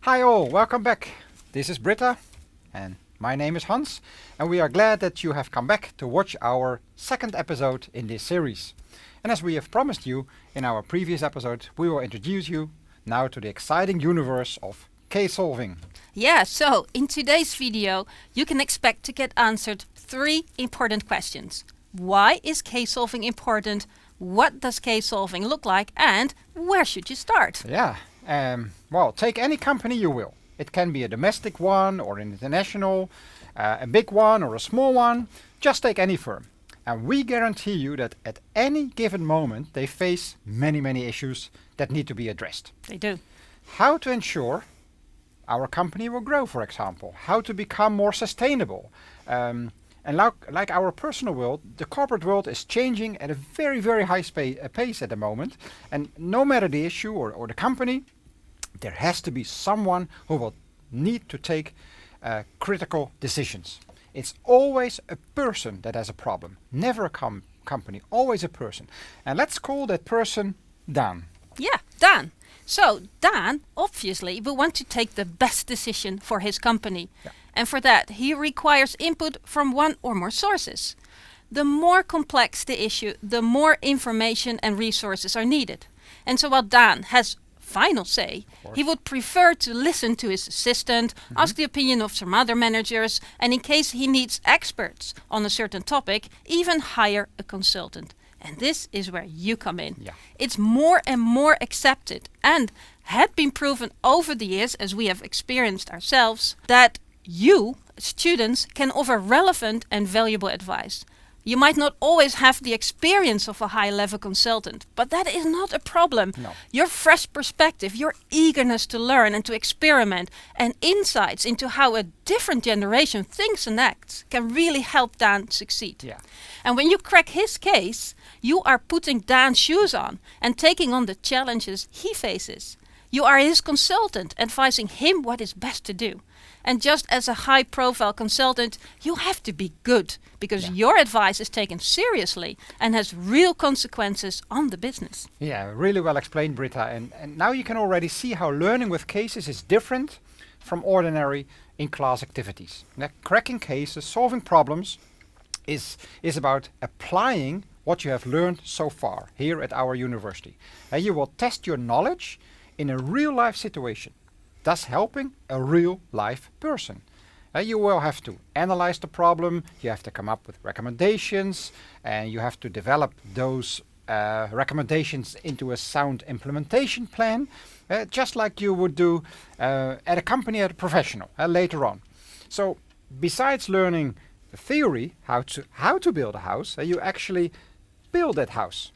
Hi all, welcome back. This is Britta and my name is Hans, and we are glad that you have come back to watch our second episode in this series. And as we have promised you in our previous episode, we will introduce you now to the exciting universe of case solving. Yeah, so in today's video, you can expect to get answered 3 important questions. Why is case solving important? What does case solving look like? And where should you start? Yeah, well, take any company you will. It can be a domestic one or an international, a big one or a small one. Just take any firm. And we guarantee you that at any given moment they face many issues that need to be addressed. They do. How to ensure our company will grow, for example. How to become more sustainable. And like our personal world, the corporate world is changing at a very high pace at the moment. And no matter the issue or the company, there has to be someone who will need to take critical decisions. It's always a person that has a problem, never a company, always a person. And let's call that person Dan. Yeah, Dan. So Dan obviously will want to take the best decision for his company. Yeah. And for that he requires input from one or more sources. The more complex the issue, the more information and resources are needed. And so while Dan has final say, he would prefer to listen to his assistant, ask the opinion of some other managers, and in case he needs experts on a certain topic, even hire a consultant. And this is where you come in. Yeah. It's more and more accepted and had been proven over the years, as we have experienced ourselves, that you, students, can offer relevant and valuable advice. You might not always have the experience of a high-level consultant, but that is not a problem. No. Your fresh perspective, your eagerness to learn and to experiment, and insights into how a different generation thinks and acts can really help Dan succeed. Yeah. And when you crack his case, you are putting Dan's shoes on and taking on the challenges he faces. You are his consultant, advising him what is best to do. And just as a high-profile consultant, you have to be good, because your advice is taken seriously and has real consequences on the business. Yeah, really well explained, Britta. And now you can already see how learning with cases is different from ordinary in-class activities. Now, cracking cases, solving problems is about applying what you have learned so far here at our university. And you will test your knowledge in a real-life situation, thus helping a real-life person. You will have to analyze the problem, you have to come up with recommendations, and you have to develop those recommendations into a sound implementation plan, just like you would do at a company, at a professional later on. So besides learning the theory, how to build a house, you actually build that house.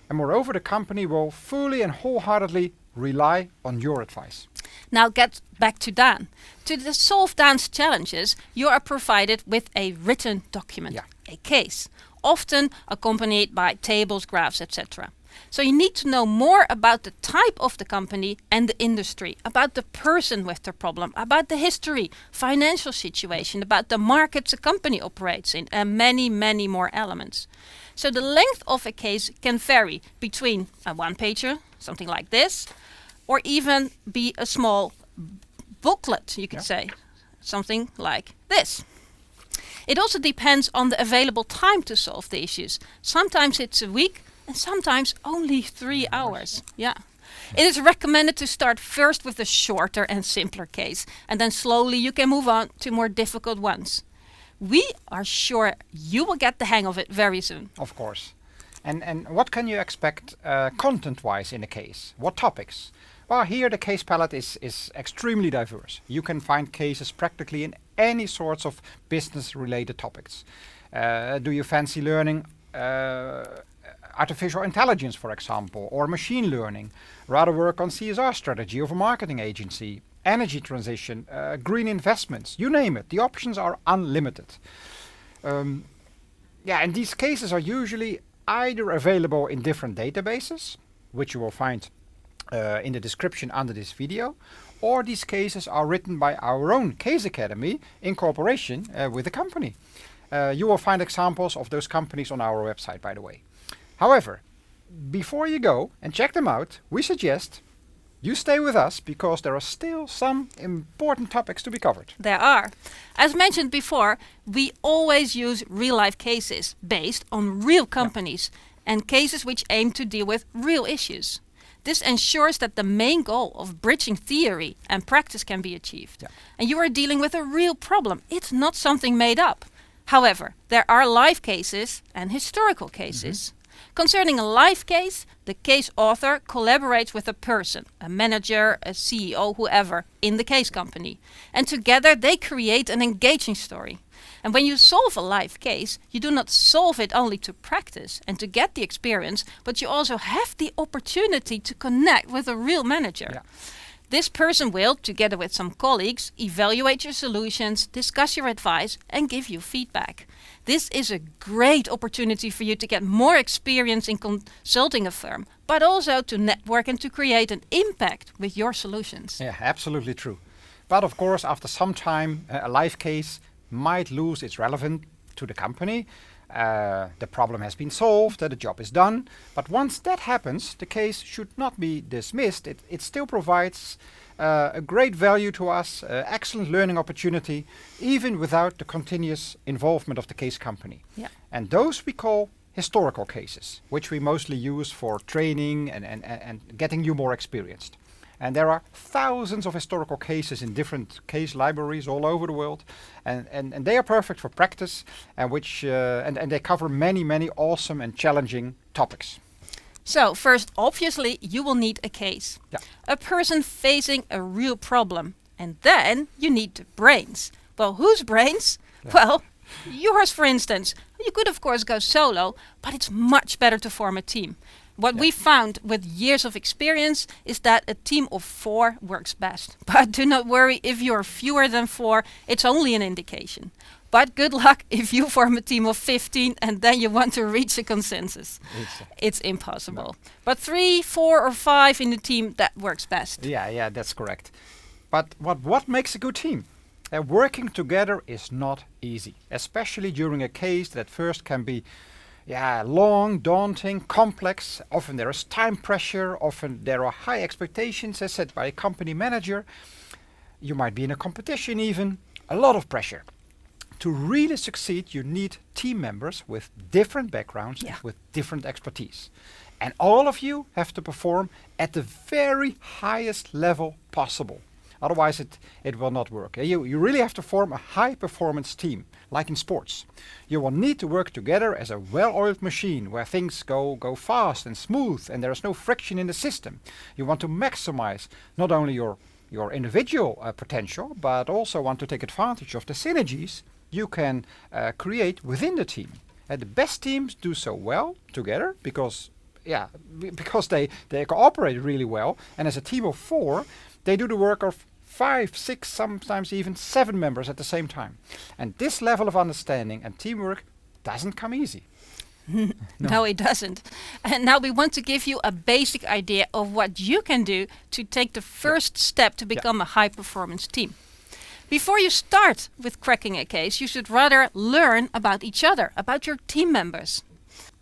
And moreover, the company will fully and wholeheartedly rely on your advice. Now get back to Dan. To solve Dan's challenges, you are provided with a written document, a case, often accompanied by tables, graphs, etc. So you need to know more about the type of the company and the industry, about the person with the problem, about the history, financial situation, about the markets a company operates in, and many more elements. So the length of a case can vary between a one-pager, something like this, or even be a small booklet, you could say, something like this. It also depends on the available time to solve the issues. Sometimes it's a week and sometimes only 3 hours. Yeah. It is recommended to start first with a shorter and simpler case, and then slowly you can move on to more difficult ones. We are sure you will get the hang of it very soon. Of course. And what can you expect content-wise in a case? What topics? Well, here the case palette is extremely diverse. You can find cases practically in any sorts of business-related topics. Do you fancy learning artificial intelligence, for example, or machine learning? Rather work on CSR strategy of a marketing agency, energy transition, green investments, you name it. The options are unlimited. And these cases are usually either available in different databases, which you will find in the description under this video, or these cases are written by our own Case Academy in cooperation with the company. You will find examples of those companies on our website, by the way. However, before you go and check them out, we suggest You stay with us because there are still some important topics to be covered. There are. As mentioned before, we always use real-life cases based on real companies and cases which aim to deal with real issues. This ensures that the main goal of bridging theory and practice can be achieved. Yeah. And you are dealing with a real problem. It's not something made up. However, there are live cases and historical cases. Concerning a live case, the case author collaborates with a person, a manager, a CEO, whoever, in the case company. And together they create an engaging story. And when you solve a live case, you do not solve it only to practice and to get the experience, but you also have the opportunity to connect with a real manager. Yeah. This person will, together with some colleagues, evaluate your solutions, discuss your advice, and give you feedback. This is a great opportunity for you to get more experience in consulting a firm, but also to network and to create an impact with your solutions. Yeah, absolutely true. But of course, after some time, a live case might lose its relevance to the company. The problem has been solved, the job is done. But once that happens, the case should not be dismissed. It still provides a great value to us, excellent learning opportunity, even without the continuous involvement of the case company. Yeah. And those we call historical cases, which we mostly use for training and getting you more experienced. And there are thousands of historical cases in different case libraries all over the world, and they are perfect for practice, and they cover many awesome and challenging topics. So first, obviously, you will need a case. Yeah. A person facing a real problem. And then you need the brains. Well, whose brains? Yeah. Well, yours, for instance. You could, of course, go solo, but it's much better to form a team. What we found with years of experience is that a team of 4 works best. But do not worry if you're fewer than 4, it's only an indication. But good luck if you form a team of 15 and then you want to reach a consensus. It's impossible. No. But 3, 4 or 5 in the team, that works best. Yeah, that's correct. But what makes a good team? Working together is not easy, especially during a case that first can be long, daunting, complex. Often there is time pressure. Often there are high expectations as set by a company manager. You might be in a competition even. A lot of pressure. To really succeed, you need team members with different backgrounds, with different expertise. And all of you have to perform at the very highest level possible. Otherwise it will not work. You really have to form a high performance team, like in sports. You will need to work together as a well-oiled machine where things go fast and smooth and there is no friction in the system. You want to maximize not only your individual potential, but also want to take advantage of the synergies you can create within the team. The best teams do so well together because they cooperate really well, and as a team of 4, they do the work of 5, 6, sometimes even 7 members at the same time. And this level of understanding and teamwork doesn't come easy. No, it doesn't. And now we want to give you a basic idea of what you can do to take the first step to become a high-performance team. Before you start with cracking a case, you should rather learn about each other, about your team members.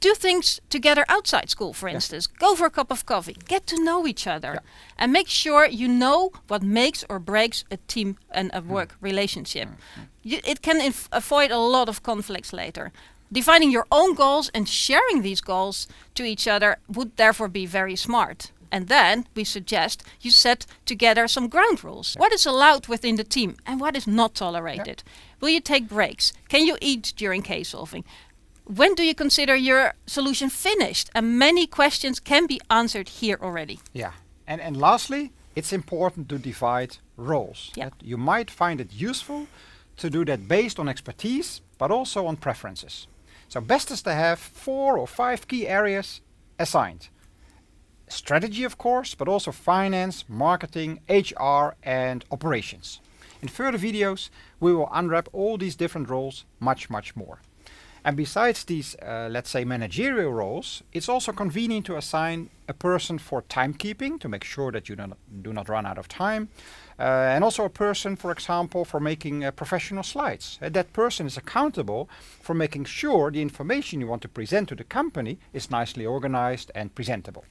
Do things together outside school, for instance. Go for a cup of coffee. Get to know each other. And make sure you know what makes or breaks a team and a work relationship. It can avoid a lot of conflicts later. Defining your own goals and sharing these goals to each other would therefore be very smart. And then we suggest you set together some ground rules. What is allowed within the team and what is not tolerated? Will you take breaks? Can you eat during case solving? When do you consider your solution finished? And many questions can be answered here already. Yeah. And lastly, it's important to divide roles. You might find it useful to do that based on expertise, but also on preferences. So best is to have 4 or 5 key areas assigned. Strategy, of course, but also finance, marketing, HR, and operations. In further videos, we will unwrap all these different roles much more. And besides these, let's say, managerial roles, it's also convenient to assign a person for timekeeping to make sure that you do not run out of time. And also a person, for example, for making professional slides. That person is accountable for making sure the information you want to present to the company is nicely organized and presentable.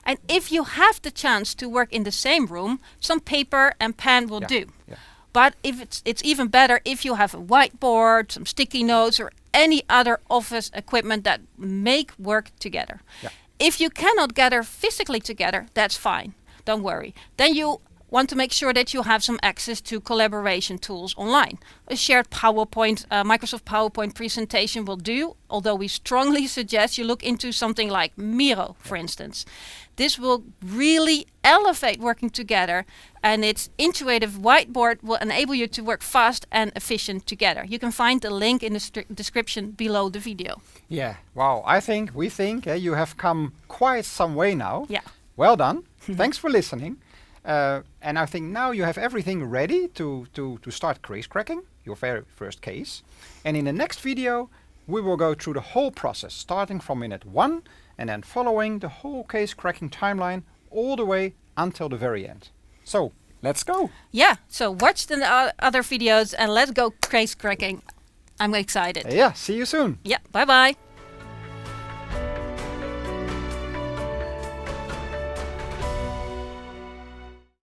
And if you have the chance to work in the same room, some paper and pen will do. Yeah. But if it's even better if you have a whiteboard, some sticky notes, or any other office equipment that make work together. Yeah. If you cannot gather physically together, that's fine. Don't worry. Then you want to make sure that you have some access to collaboration tools online. A shared PowerPoint, Microsoft PowerPoint presentation will do, although we strongly suggest you look into something like Miro, for instance. This will really elevate working together, and its intuitive whiteboard will enable you to work fast and efficient together. You can find the link in the description below the video. Yeah, wow, we think you have come quite some way now. Yeah. Well done. Thanks for listening. And I think now you have everything ready to start case cracking, your very first case. And in the next video, we will go through the whole process, starting from minute 1 and then following the whole case cracking timeline all the way until the very end. So, let's go. Yeah, so watch the other videos and let's go case cracking. I'm excited. Yeah, see you soon. Yeah, bye-bye.